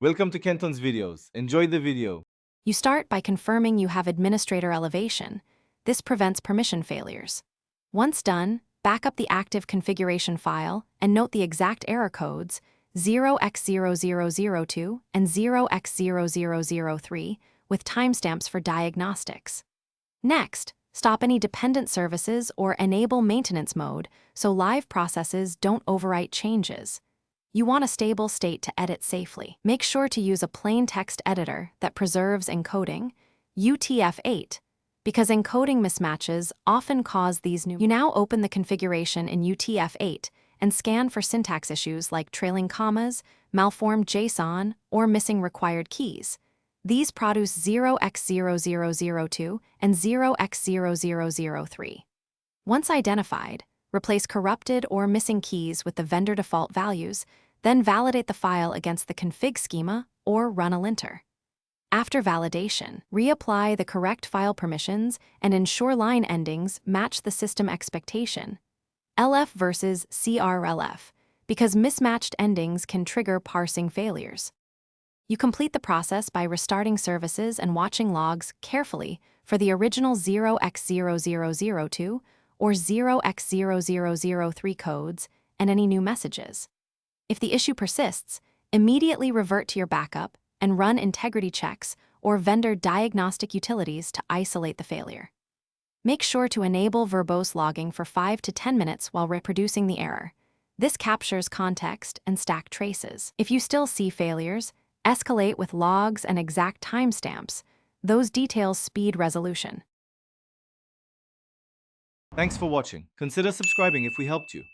Welcome to Kenton's videos. Enjoy the video. You start by confirming you have administrator elevation. This prevents permission failures. Once done, back up the active configuration file and note the exact error codes 0x0002 and 0x0003 with timestamps for diagnostics. Next, stop any dependent services or enable maintenance mode so live processes don't overwrite changes. You want a stable state to edit safely. Make sure to use a plain text editor that preserves encoding, UTF-8, because encoding mismatches often cause these new. You now open the configuration in UTF-8 and scan for syntax issues like trailing commas, malformed JSON, or missing required keys. These produce 0x0002 and 0x0003. Once identified, replace corrupted or missing keys with the vendor default values, then validate the file against the config schema or run a linter. After validation, reapply the correct file permissions and ensure line endings match the system expectation. LF versus CRLF, because mismatched endings can trigger parsing failures. You complete the process by restarting services and watching logs carefully for the original 0x0002 or 0x0003 codes and any new messages. If the issue persists, immediately revert to your backup and run integrity checks or vendor diagnostic utilities to isolate the failure. Make sure to enable verbose logging for 5 to 10 minutes while reproducing the error. This captures context and stack traces. If you still see failures, escalate with logs and exact timestamps. Those details speed resolution. Thanks for watching. Consider subscribing if we helped you.